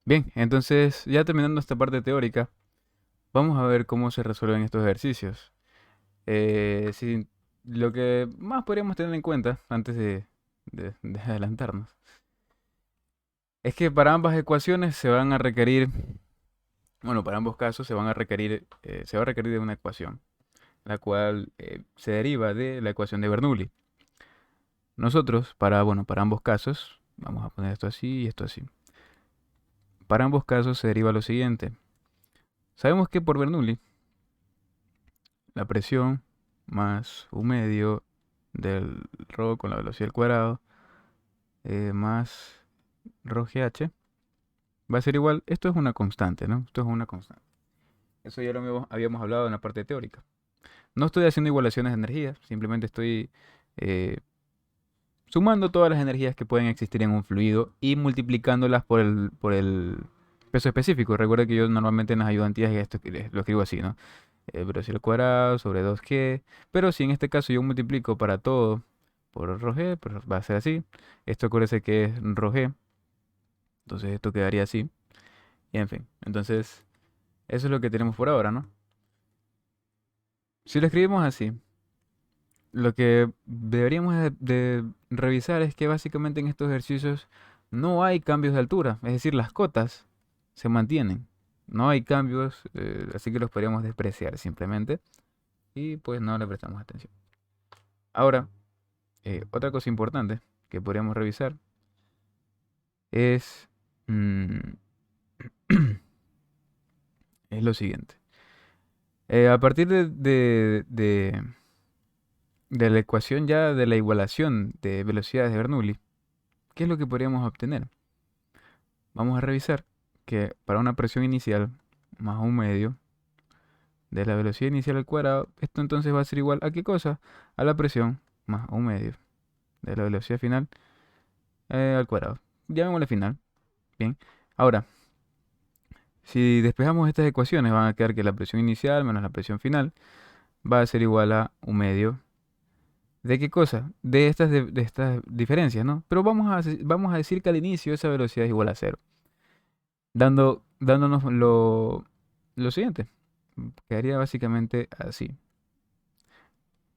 Bien, entonces ya terminando esta parte teórica, vamos a ver cómo se resuelven estos ejercicios. Si lo que más podríamos tener en cuenta antes de adelantarnos es que para ambas ecuaciones se van a requerir, bueno, para ambos casos se van a requerir, se va a requerir de una ecuación, la cual se deriva de la ecuación de Bernoulli. Nosotros, para ambos casos, vamos a poner esto así y esto así. Para ambos casos se deriva lo siguiente. Sabemos que por Bernoulli la presión más un medio del ρ con la velocidad al cuadrado más ρgh va a ser igual, esto es una constante, ¿no? Esto es una constante. Eso ya lo habíamos hablado en la parte teórica. No estoy haciendo igualaciones de energía, simplemente estoy eh, sumando todas las energías que pueden existir en un fluido y multiplicándolas por el peso específico. Recuerda que yo normalmente en las ayudantías esto lo escribo así, ¿no? Velocidad al cuadrado sobre 2g. Pero si en este caso yo multiplico para todo por ρg, pues va a ser así. Esto acuérdense que es ρg, entonces esto quedaría así. Y en fin, entonces eso es lo que tenemos por ahora, ¿no? Si lo escribimos así, lo que deberíamos de revisar es que básicamente en estos ejercicios no hay cambios de altura, es decir, las cotas se mantienen. No hay cambios, así que los podríamos despreciar simplemente y pues no le prestamos atención. Ahora, otra cosa importante que podríamos revisar es, mm, es lo siguiente. A partir de la ecuación ya de la igualación de velocidades de Bernoulli, ¿qué es lo que podríamos obtener? Vamos a revisar que para una presión inicial más un medio de la velocidad inicial al cuadrado, esto entonces va a ser igual a qué cosa? A la presión más un medio de la velocidad final al cuadrado. Llamémosle final. Bien. Ahora, si despejamos estas ecuaciones, van a quedar que la presión inicial menos la presión final va a ser igual a un medio. ¿De qué cosa? De estas diferencias, ¿no? Pero vamos a decir que al inicio esa velocidad es igual a cero. Dándonos lo siguiente. Quedaría básicamente así.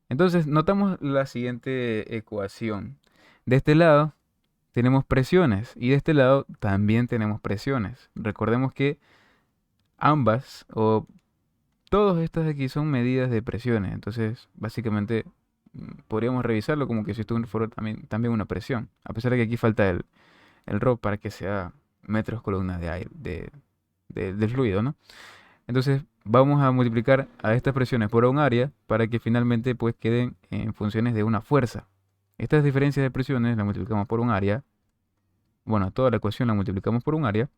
Entonces, notamos la siguiente ecuación. De este lado tenemos presiones y de este lado también tenemos presiones. Recordemos que ambas o todas estas de aquí son medidas de presiones. Entonces, básicamente, podríamos revisarlo como que si esto fuera también una presión. A pesar de que aquí falta el ρ para que sea metros columnas de aire, del fluido, ¿no? Entonces, vamos a multiplicar a estas presiones por un área para que finalmente pues queden en funciones de una fuerza. Estas diferencias de presiones las multiplicamos por un área. Bueno, toda la ecuación la multiplicamos por un área.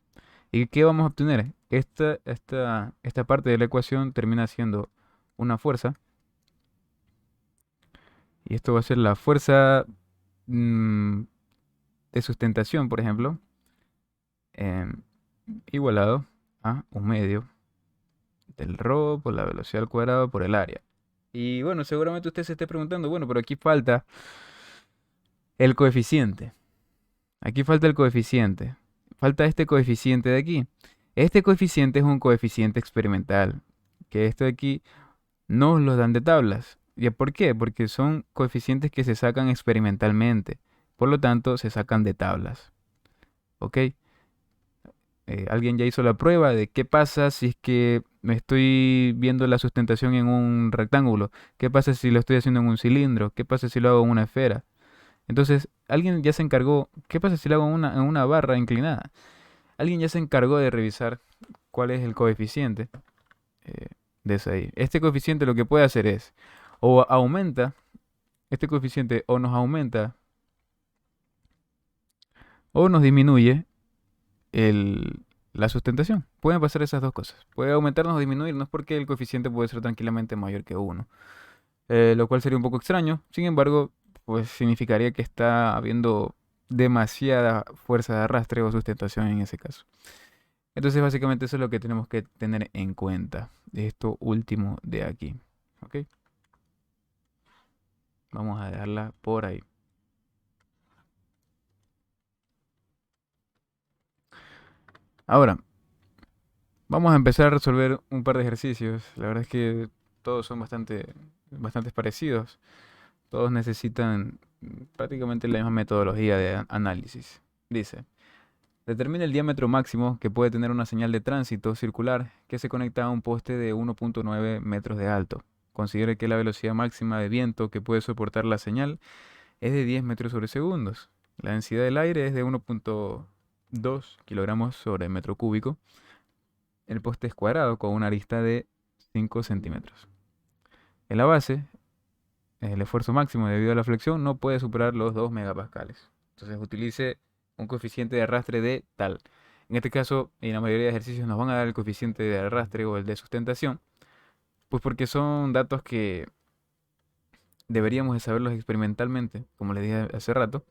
¿Y qué vamos a obtener? Esta parte de la ecuación termina siendo una fuerza. Y esto va a ser la fuerza mm, de sustentación, por ejemplo, em, igualado a un medio del ρ por la velocidad al cuadrado por el área. Y bueno, seguramente usted se esté preguntando, bueno, pero aquí falta el coeficiente. Aquí falta el coeficiente. Falta este coeficiente de aquí. Este coeficiente es un coeficiente experimental. Que esto de aquí no los dan de tablas. ¿Y por qué? Porque son coeficientes que se sacan experimentalmente. Por lo tanto, se sacan de tablas. ¿Ok? Alguien ya hizo la prueba de qué pasa si es que me estoy viendo la sustentación en un rectángulo. ¿Qué pasa si lo estoy haciendo en un cilindro? ¿Qué pasa si lo hago en una esfera? Entonces, alguien ya se encargó. ¿Qué pasa si lo hago en una barra inclinada? Alguien ya se encargó de revisar cuál es el coeficiente eh, de esa ahí. Este coeficiente lo que puede hacer es o aumenta, este coeficiente o nos aumenta o nos disminuye el, la sustentación. Pueden pasar esas dos cosas. Puede aumentarnos o disminuirnos porque el coeficiente puede ser tranquilamente mayor que uno. Lo cual sería un poco extraño. Sin embargo, pues significaría que está habiendo demasiada fuerza de arrastre o sustentación en ese caso. Entonces, básicamente eso es lo que tenemos que tener en cuenta de esto último de aquí. ¿Ok? Vamos a dejarla por ahí. Ahora, vamos a empezar a resolver un par de ejercicios. La verdad es que todos son bastante parecidos. Todos necesitan prácticamente la misma metodología de análisis. Dice, determina el diámetro máximo que puede tener una señal de tránsito circular que se conecta a un poste de 1.9 metros de alto. Considere que la velocidad máxima de viento que puede soportar la señal es de 10 metros sobre segundos. La densidad del aire es de 1.2 kilogramos sobre metro cúbico. El poste es cuadrado con una arista de 5 centímetros. En la base, el esfuerzo máximo debido a la flexión no puede superar los 2 megapascales. Entonces utilice un coeficiente de arrastre de tal. En este caso, en la mayoría de ejercicios nos van a dar el coeficiente de arrastre o el de sustentación, pues porque son datos que deberíamos de saberlos experimentalmente, como les dije hace rato,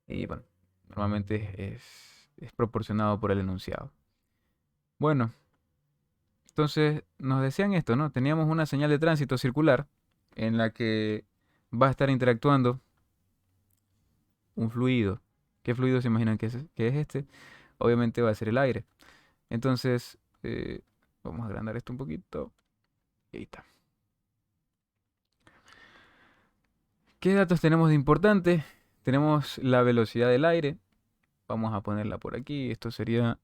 y bueno, normalmente es proporcionado por el enunciado. Bueno, entonces nos decían esto, ¿no? Teníamos una señal de tránsito circular en la que va a estar interactuando un fluido. ¿Qué fluido se imaginan que es este? Obviamente va a ser el aire. Entonces, vamos a agrandar esto un poquito. Y ahí está. ¿Qué datos tenemos de importante? Tenemos la velocidad del aire. Vamos a ponerla por aquí. Esto sería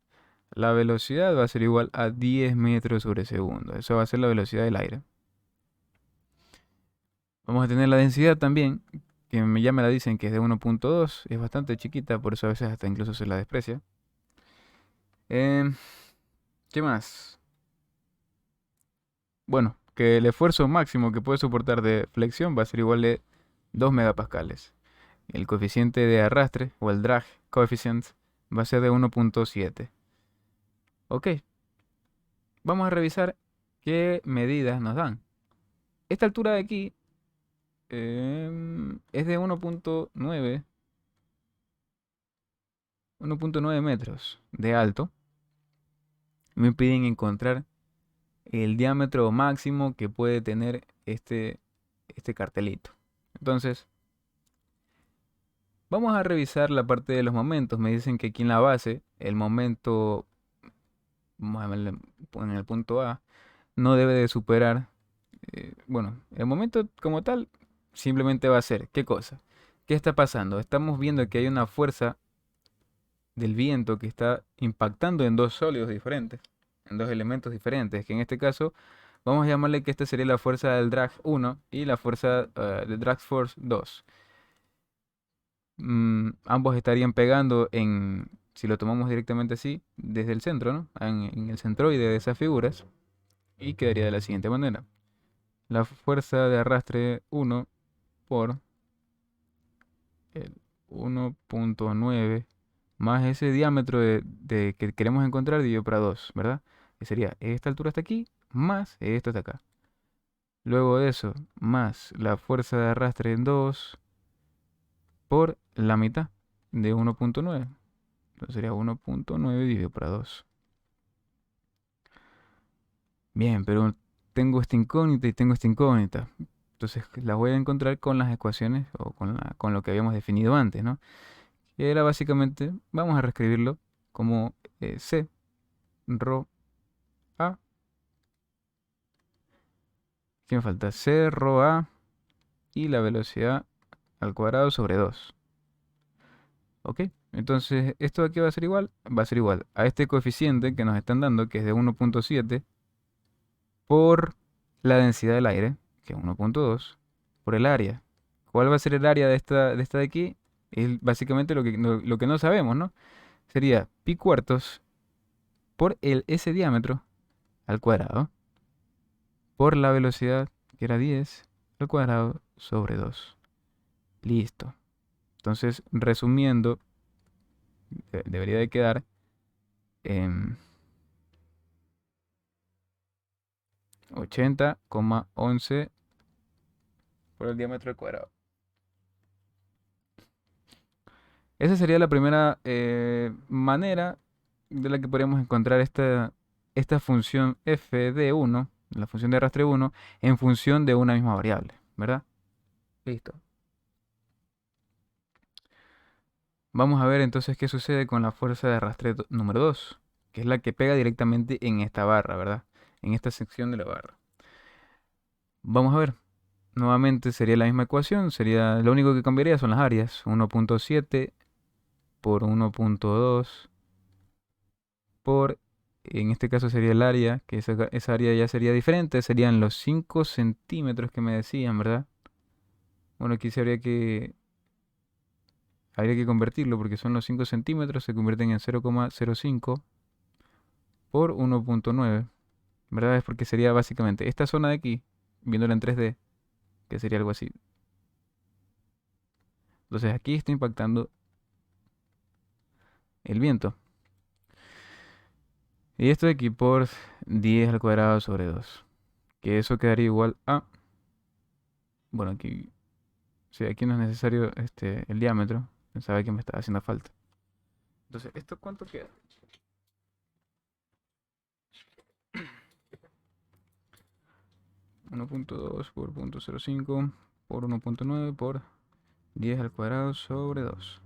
la velocidad, va a ser igual a 10 metros sobre segundo. Eso va a ser la velocidad del aire. Vamos a tener la densidad también, que ya me la dicen que es de 1.2. Es bastante chiquita, por eso a veces hasta incluso se la desprecia. Em, ¿Qué más? Bueno, que el esfuerzo máximo que puede soportar de flexión va a ser igual de 2 megapascales. El coeficiente de arrastre, o el drag coefficient, va a ser de 1.7. Ok, vamos a revisar qué medidas nos dan. Esta altura de aquí es de 1.9 metros de alto. Me piden encontrar el diámetro máximo que puede tener este cartelito. Entonces, vamos a revisar la parte de los momentos. Me dicen que aquí en la base, el momento, vamos a verle en el punto A, no debe de superar, bueno, el momento como tal simplemente va a ser, ¿qué cosa? ¿Qué está pasando? Estamos viendo que hay una fuerza del viento que está impactando en dos sólidos diferentes, en dos elementos diferentes, que en este caso vamos a llamarle que esta sería la fuerza del drag 1 y la fuerza del drag force 2. Ambos estarían pegando si lo tomamos directamente así, desde el centro, ¿no? En el centroide de esas figuras, y quedaría de la siguiente manera. La fuerza de arrastre 1 por el 1.9 más ese diámetro que queremos encontrar dividido para 2, ¿verdad? Que sería esta altura hasta aquí más esto hasta acá. Luego de eso, más la fuerza de arrastre en 2 por la mitad de 1.9. Entonces sería 1.9 dividido para 2. Bien, pero tengo esta incógnita y tengo esta incógnita. Entonces las voy a encontrar con las ecuaciones o con lo que habíamos definido antes, ¿no? Que era básicamente, vamos a reescribirlo como C, ρ, A. ¿Qué me falta? C, ρ, A y la velocidad al cuadrado sobre 2. ¿Ok? Entonces, ¿esto de qué va a ser igual? Va a ser igual a este coeficiente que nos están dando, que es de 1.7, por la densidad del aire, que es 1.2, por el área. ¿Cuál va a ser el área de esta de aquí? Es básicamente lo que no sabemos, ¿no? Sería pi cuartos por ese diámetro al cuadrado, por la velocidad, que era 10, al cuadrado sobre 2. Listo. Entonces, resumiendo, debería de quedar en 80,11 por el diámetro al cuadrado. Esa sería la primera manera de la que podríamos encontrar esta función f de 1, la función de arrastre 1, en función de una misma variable, ¿verdad? Listo. Vamos a ver entonces qué sucede con la fuerza de arrastre número 2. que es la que pega directamente en esta barra, ¿verdad? En esta sección de la barra. Vamos a ver. Nuevamente sería la misma ecuación, sería lo único que cambiaría son las áreas. 1.7 por 1.2 por, en este caso sería el área, que esa área ya sería diferente, serían los 5 centímetros que me decían, ¿verdad? Bueno, aquí habría que convertirlo porque son los 5 centímetros, se convierten en 0,05 por 1.9, ¿verdad? Es porque sería básicamente esta zona de aquí, viéndola en 3D, que sería algo así. Entonces aquí está impactando el viento. Y esto de aquí por 10 al cuadrado sobre 2. Que eso quedaría igual a... Bueno, aquí... Sí, aquí no es necesario el diámetro. Pensaba que me estaba haciendo falta. Entonces, ¿esto cuánto queda? 1.2 por 0.05 por 1.9 por 10 al cuadrado sobre 2.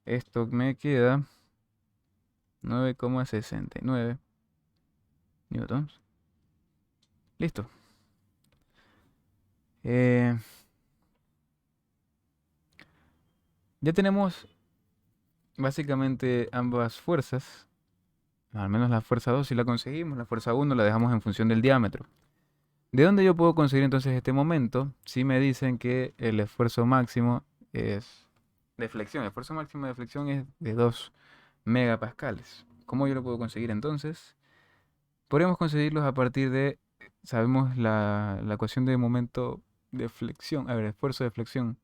Esto me queda 9,69 newtons. Listo. Eh, ya tenemos básicamente ambas fuerzas. Al menos la fuerza 2 si la conseguimos. La fuerza 1 la dejamos en función del diámetro. ¿De dónde yo puedo conseguir entonces este momento? Si me dicen que el esfuerzo máximo es de flexión. El esfuerzo máximo de flexión es de 2 megapascales. ¿Cómo yo lo puedo conseguir entonces? Podríamos conseguirlos a partir de, sabemos la ecuación de momento de flexión, a ver, esfuerzo de flexión,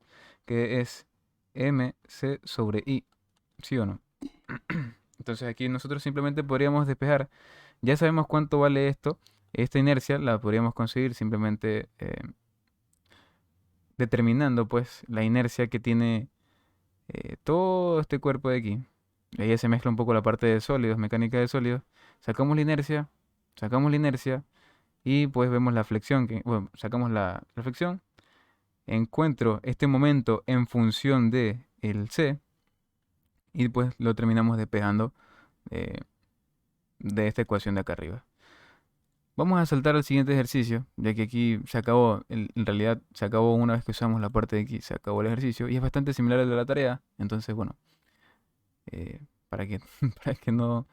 que es mc sobre i, ¿sí o no? Entonces aquí nosotros simplemente podríamos despejar, ya sabemos cuánto vale esto, esta inercia la podríamos conseguir simplemente determinando pues la inercia que tiene todo este cuerpo de aquí. Ahí ya se mezcla un poco la parte de sólidos, mecánica de sólidos. Sacamos la inercia y pues vemos la flexión, bueno, sacamos la flexión, encuentro este momento en función de el C y pues lo terminamos despejando eh, de esta ecuación de acá arriba. Vamos a saltar al siguiente ejercicio, ya que aquí se acabó, en realidad se acabó una vez que usamos la parte de aquí, se acabó el ejercicio y es bastante similar al de la tarea, entonces bueno, para que, para que no,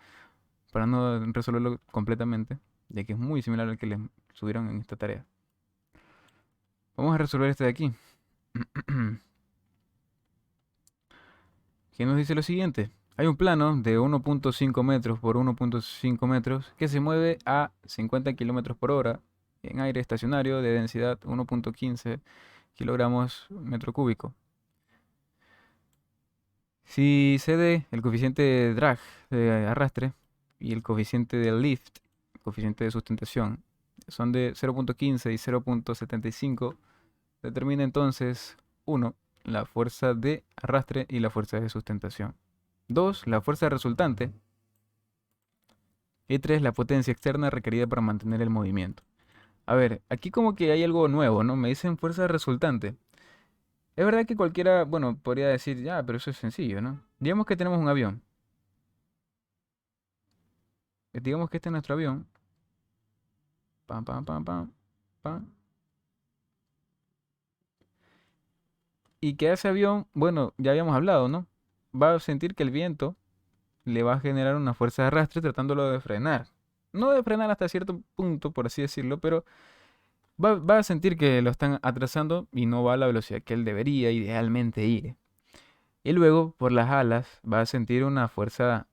para no resolverlo completamente, ya que es muy similar al que les subieron en esta tarea. Vamos a resolver este de aquí. Que nos dice lo siguiente. Hay un plano de 1.5 metros por 1.5 metros que se mueve a 50 kilómetros por hora en aire estacionario de densidad 1.15 kilogramos metro cúbico. Si CD, el coeficiente de drag, de arrastre, y el coeficiente de lift, coeficiente de sustentación, son de 0.15 y 0.75, determina entonces 1, la fuerza de arrastre y la fuerza de sustentación. 2, la fuerza resultante. Y 3, la potencia externa requerida para mantener el movimiento. A ver, aquí como que hay algo nuevo, ¿no? Me dicen fuerza resultante. Es verdad que cualquiera, bueno, podría decir, ya, pero eso es sencillo, ¿no? Digamos que tenemos un avión. Digamos que este es nuestro avión. Pam, pam, pam, pam, pam. Y que ese avión, bueno, ya habíamos hablado, ¿no? Va a sentir que el viento le va a generar una fuerza de arrastre tratándolo de frenar. No de frenar hasta cierto punto, por así decirlo, pero va a sentir que lo están atrasando y no va a la velocidad que él debería idealmente ir. Y luego, por las alas, va a sentir una fuerza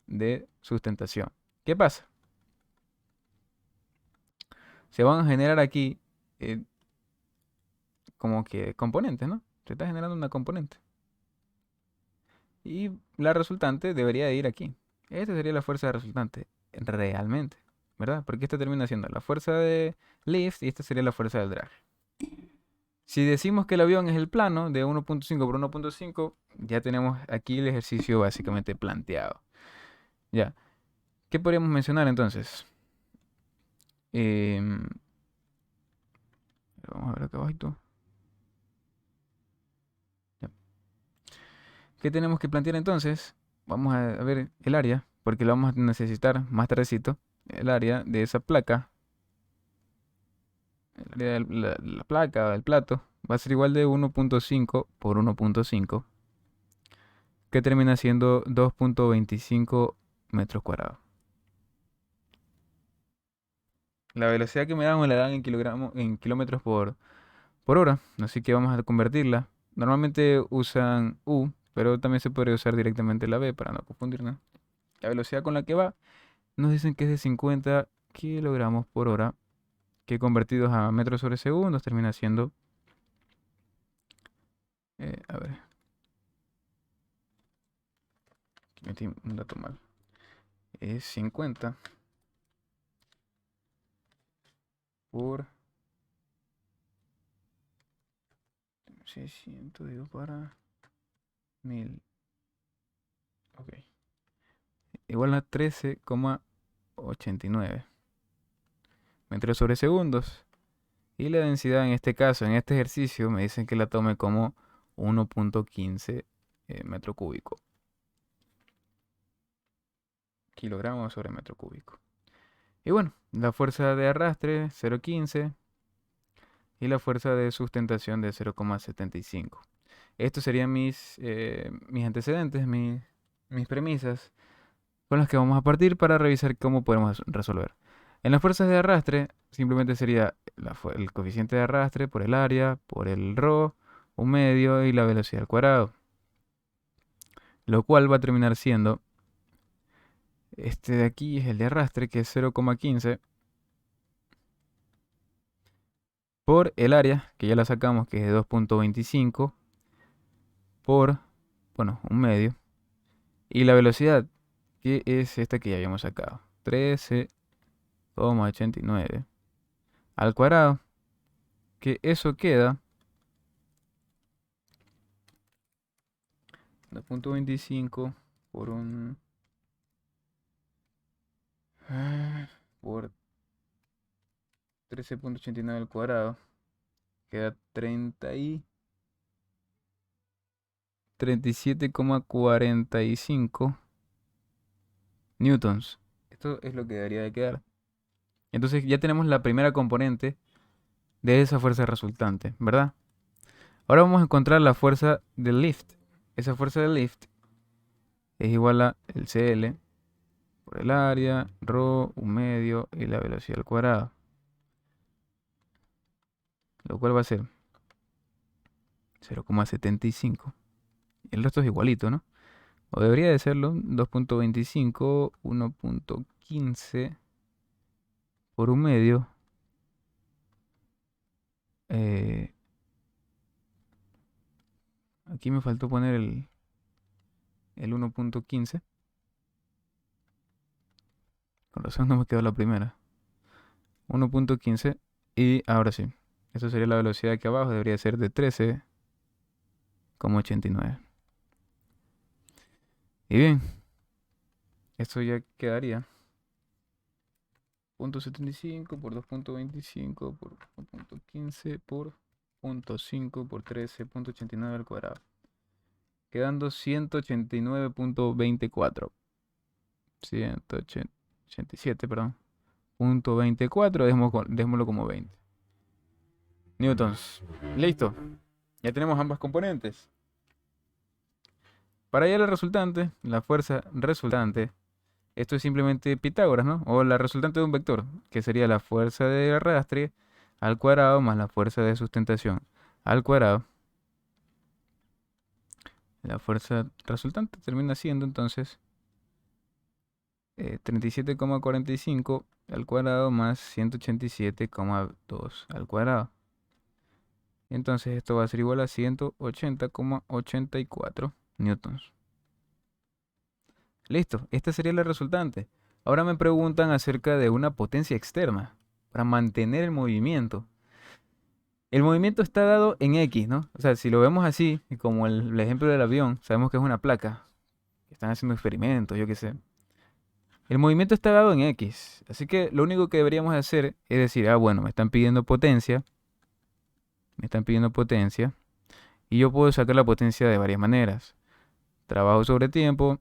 de sustentación. ¿Qué pasa? Se van a generar aquí eh, como que componentes, ¿no? Se está generando una componente. Y la resultante debería ir aquí. Esta sería la fuerza resultante, realmente, ¿verdad? Porque esta termina siendo la fuerza de lift y esta sería la fuerza del drag. Si decimos que el avión es el plano de 1.5 por 1.5, ya tenemos aquí el ejercicio básicamente planteado. Ya, ¿qué podríamos mencionar entonces? Em, vamos a ver acá abajo. Ya. ¿Qué tenemos que plantear entonces? Vamos a ver el área, porque lo vamos a necesitar más tardecito. El área de esa placa, el área de la placa, del plato, va a ser igual de 1.5 por 1.5, que termina siendo 2.25 metros cuadrados. La velocidad que me la dan en kilogramos, en kilómetros por hora, así que vamos a convertirla. Normalmente usan U, pero también se podría usar directamente la B para no confundirnos. La velocidad con la que va nos dicen que es de 50 kilogramos por hora, que convertidos a metros sobre segundos termina siendo, a ver, aquí metí un dato mal, es 50 por 600, digo, para 1000, ok, igual a 13,89 metros sobre segundos. Y la densidad en este caso, en este ejercicio, me dicen que la tome como 1.15 metro cúbico. Kilogramos sobre metro cúbico. Y bueno, la fuerza de arrastre 0.15 y la fuerza de sustentación de 0,75. Estos serían mis antecedentes, mis premisas con las que vamos a partir para revisar cómo podemos resolver. En las fuerzas de arrastre simplemente sería el coeficiente de arrastre por el área, por el ρ, un medio y la velocidad al cuadrado. Lo cual va a terminar siendo, este de aquí es el de arrastre, que es 0,15, por el área, que ya la sacamos, que es de 2.25, por, bueno, un medio, y la velocidad, que es esta que ya habíamos sacado, 13,89 al cuadrado, que eso queda 2.25 por un por 13.89 al cuadrado, queda 37,45 newtons. Esto es lo que debería de quedar. Entonces ya tenemos la primera componente de esa fuerza resultante, ¿verdad? Ahora vamos a encontrar la fuerza del lift. Esa fuerza del lift es igual a el CL por el área, ρ, un medio y la velocidad al cuadrado. Lo cual va a ser 0,75. El resto es igualito, ¿no? O debería de serlo, 2.25, 1.15 por un medio. Aquí me faltó poner el 1.15. Con razón no me quedó la primera. 1.15 y ahora sí. Eso sería la velocidad aquí abajo. Debería ser de 13,89. Y bien, esto ya quedaría 0.75 por 2.25 por 1.15 por 0.5 por 13.89 al cuadrado. Quedando 189.24. 187, perdón. 0.24, démoslo como 20 newtons. Listo. Ya tenemos ambas componentes. Para hallar la resultante, la fuerza resultante, esto es simplemente Pitágoras, ¿no? O la resultante de un vector, que sería la fuerza de arrastre al cuadrado más la fuerza de sustentación al cuadrado. La fuerza resultante termina siendo entonces 37,45 al cuadrado más 187,2 al cuadrado. Entonces esto va a ser igual a 180,84 newtons. Listo, esta sería la resultante. Ahora me preguntan acerca de una potencia externa para mantener el movimiento. El movimiento está dado en X, ¿no? O sea, si lo vemos así, como el ejemplo del avión, sabemos que es una placa, que están haciendo experimentos, yo qué sé. El movimiento está dado en X, así que lo único que deberíamos hacer es decir, bueno, me están pidiendo potencia, y yo puedo sacar la potencia de varias maneras. trabajo sobre tiempo,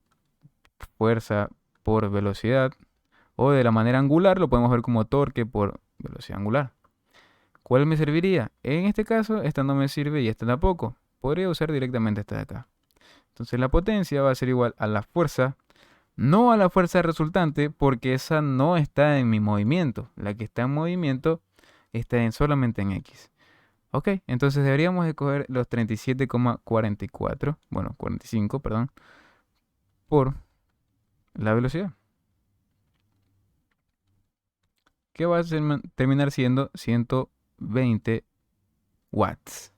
fuerza por velocidad, o de la manera angular lo podemos ver como torque por velocidad angular. ¿Cuál me serviría? En este caso, esta no me sirve y esta tampoco. Podría usar directamente esta de acá. Entonces la potencia va a ser igual a la fuerza, no a la fuerza resultante, porque esa no está en mi movimiento. La que está en movimiento está solamente en X. Ok, entonces deberíamos de coger los 37,44, bueno, 45, perdón, por la velocidad, que va a terminar siendo 120 watts.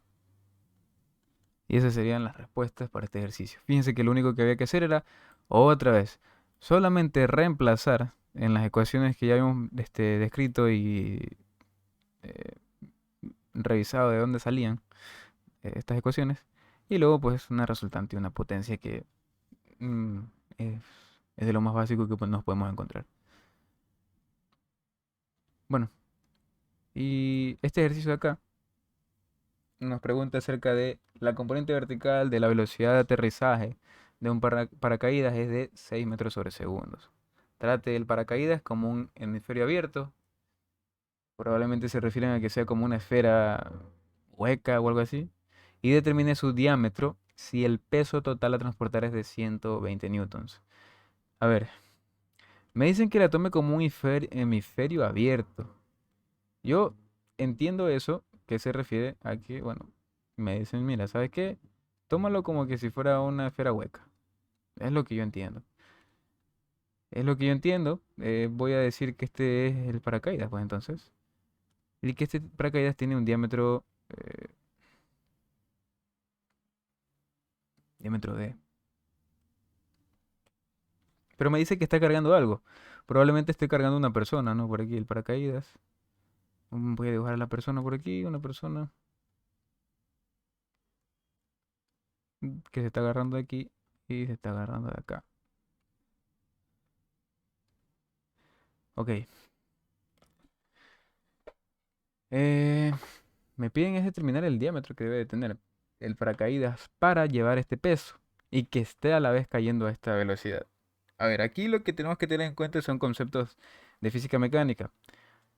Y esas serían las respuestas para este ejercicio. Fíjense que lo único que había que hacer era, otra vez, solamente reemplazar en las ecuaciones que ya habíamos descrito y eh, revisado de dónde salían estas ecuaciones. Y luego pues una resultante y una potencia que mm, es, es de lo más básico que nos podemos encontrar. Bueno, y este ejercicio de acá nos pregunta acerca de la componente vertical de la velocidad de aterrizaje de un paracaídas es de 6 metros sobre segundos. Trate el paracaídas como un hemisferio abierto. Probablemente se refieren a que sea como una esfera hueca o algo así. Y determine su diámetro si el peso total a transportar es de 120 newtons. A ver, me dicen que la tome como un hemisferio abierto. Yo entiendo eso, que se refiere a que, bueno, me dicen, mira, ¿sabes qué? Tómalo como que si fuera una esfera hueca. Es lo que yo entiendo. Es lo que yo entiendo. Voy a decir que este es el paracaídas, pues entonces. Y que este paracaídas tiene un diámetro D. Pero me dice que está cargando algo. Probablemente esté cargando una persona, ¿no? Por aquí el paracaídas. Voy a dibujar a la persona por aquí, una persona que se está agarrando de aquí y se está agarrando de acá. Ok. Eh, Me piden es determinar el diámetro que debe de tener el paracaídas para llevar este peso y que esté a la vez cayendo a esta velocidad. A ver, aquí lo que tenemos que tener en cuenta son conceptos de física mecánica.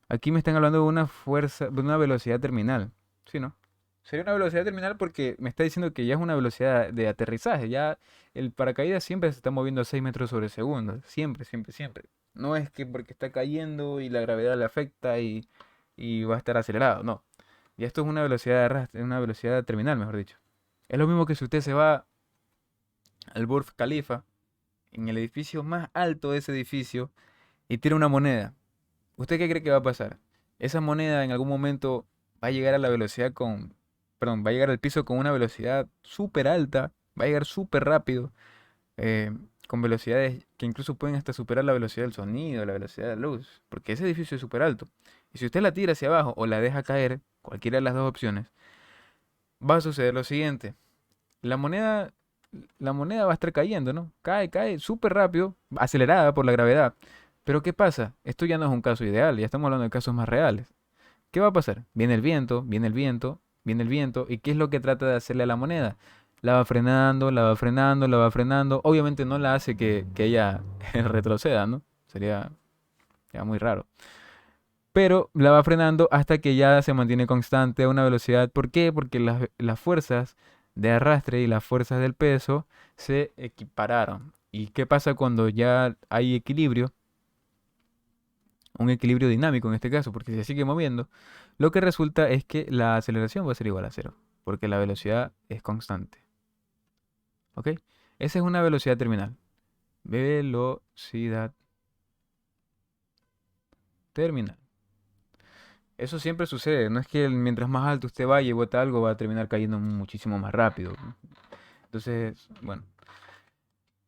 Aquí me están hablando de una fuerza, de una velocidad terminal. ¿Sí, no? Sería una velocidad terminal porque me está diciendo que ya es una velocidad de aterrizaje. Ya el paracaídas siempre se está moviendo a 6 metros sobre segundo. Siempre, siempre, siempre. No es que porque está cayendo y la gravedad le afecta y va a estar acelerado. No. Y esto es una velocidad de arrastre, una velocidad terminal, mejor dicho. Es lo mismo que si usted se va al Burj Khalifa, en el edificio más alto de ese edificio, y tira una moneda. ¿Usted qué cree que va a pasar? Esa moneda en algún momento va a llegar a la velocidad con, perdón, va a llegar al piso con una velocidad súper alta, va a llegar súper rápido, con velocidades que incluso pueden hasta superar la velocidad del sonido, la velocidad de la luz, porque ese edificio es súper alto. Y si usted la tira hacia abajo o la deja caer, cualquiera de las dos opciones, va a suceder lo siguiente. La moneda, la moneda va a estar cayendo, ¿no? Cae, cae súper rápido, acelerada por la gravedad. Pero ¿qué pasa? Esto ya no es un caso ideal, ya estamos hablando de casos más reales. ¿Qué va a pasar? Viene el viento, viene el viento, viene el viento, ¿y qué es lo que trata de hacerle a la moneda? La va frenando, la va frenando, la va frenando. Obviamente no la hace que ella retroceda, ¿no? Sería muy raro. Pero la va frenando hasta que ya se mantiene constante a una velocidad. ¿Por qué? Porque las fuerzas de arrastre y las fuerzas del peso se equipararon. ¿Y qué pasa cuando ya hay equilibrio? Un equilibrio dinámico en este caso, porque se sigue moviendo. Lo que resulta es que la aceleración va a ser igual a cero, porque la velocidad es constante. ¿Ok? Esa es una velocidad terminal. Velocidad terminal. Eso siempre sucede, no es que mientras más alto usted vaya y bota algo va a terminar cayendo muchísimo más rápido. Entonces, bueno,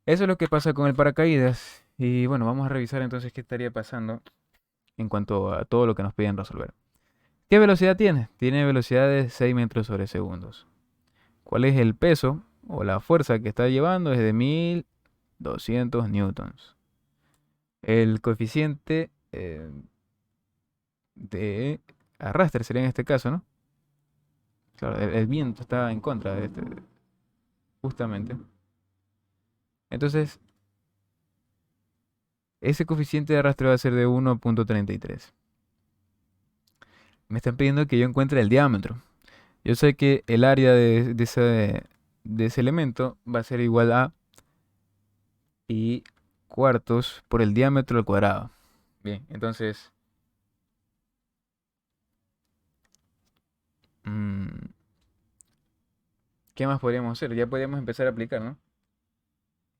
eso es lo que pasa con el paracaídas. Y bueno, vamos a revisar entonces qué estaría pasando en cuanto a todo lo que nos piden resolver. ¿Qué velocidad tiene? Tiene velocidad de 6 metros sobre segundos. ¿Cuál es el peso o la fuerza que está llevando? Es de 1200 newtons. El coeficiente de arrastre sería en este caso, ¿no? Claro, el viento está en contra de este, justamente. Entonces, ese coeficiente de arrastre va a ser de 1.33. Me están pidiendo que yo encuentre el diámetro. Yo sé que el área de ese elemento va a ser igual a pi cuartos por el diámetro al cuadrado. Bien, entonces, mm, ¿qué más podríamos hacer? Ya podríamos empezar a aplicar, ¿no?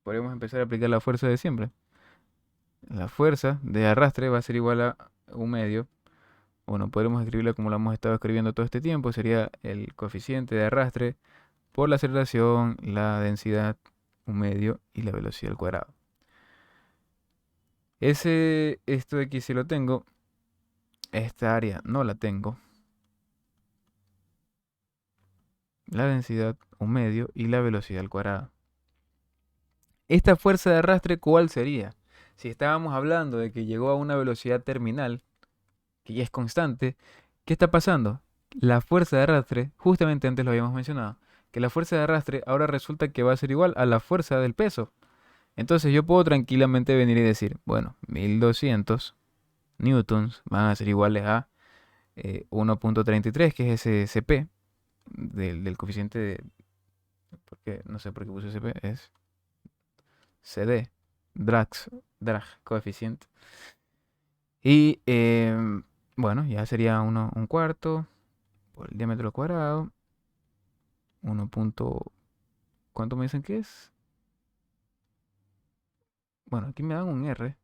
Podríamos empezar a aplicar la fuerza de siempre. La fuerza de arrastre va a ser igual a un medio. Bueno, podremos escribirla como lo hemos estado escribiendo todo este tiempo. Sería el coeficiente de arrastre por la aceleración, la densidad, un medio y la velocidad al cuadrado. Esto de aquí sí lo tengo. Esta área no la tengo. La densidad, un medio y la velocidad al cuadrado. Esta fuerza de arrastre, ¿cuál sería? Si estábamos hablando de que llegó a una velocidad terminal, que ya es constante, ¿qué está pasando? La fuerza de arrastre, justamente antes lo habíamos mencionado, que la fuerza de arrastre ahora resulta que va a ser igual a la fuerza del peso. Entonces yo puedo tranquilamente venir y decir, bueno, 1200 newtons van a ser iguales a 1.33, que es ese CP del coeficiente de, porque no sé por qué puse CP, es CD, drag coeficiente. Y bueno, ya sería un cuarto por el diámetro cuadrado. 1 punto, ¿cuánto me dicen que es? Bueno, aquí me dan un R.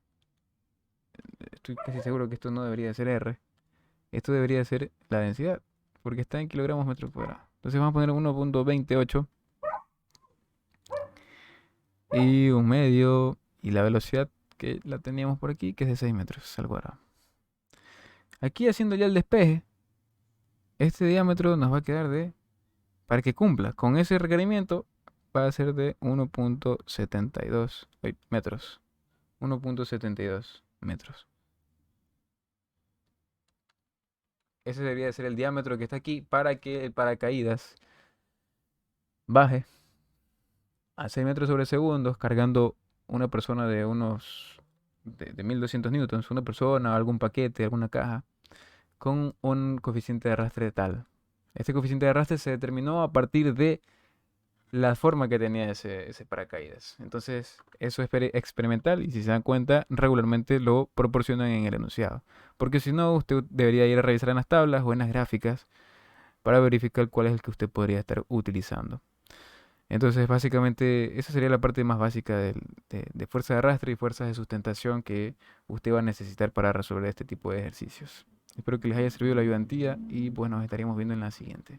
Estoy casi seguro que esto no debería ser R. Esto debería ser la densidad, porque está en kilogramos metros cuadrados. Entonces vamos a poner 1.28 y un medio y la velocidad que la teníamos por aquí, que es de 6 metros al cuadrado. Aquí haciendo ya el despeje, este diámetro nos va a quedar para que cumpla con ese requerimiento, va a ser de 1.72 metros. 1.72 metros. Ese debería ser el diámetro que está aquí para que el paracaídas baje a 6 metros sobre segundos cargando una persona de 1200 newtons, una persona, algún paquete, alguna caja, con un coeficiente de arrastre tal. Este coeficiente de arrastre se determinó a partir de la forma que tenía ese paracaídas. Entonces, eso es experimental y si se dan cuenta, regularmente lo proporcionan en el enunciado. Porque si no, usted debería ir a revisar en las tablas o en las gráficas para verificar cuál es el que usted podría estar utilizando. Entonces, básicamente, esa sería la parte más básica de fuerza de arrastre y fuerzas de sustentación que usted va a necesitar para resolver este tipo de ejercicios. Espero que les haya servido la ayudantía y pues nos estaríamos viendo en la siguiente.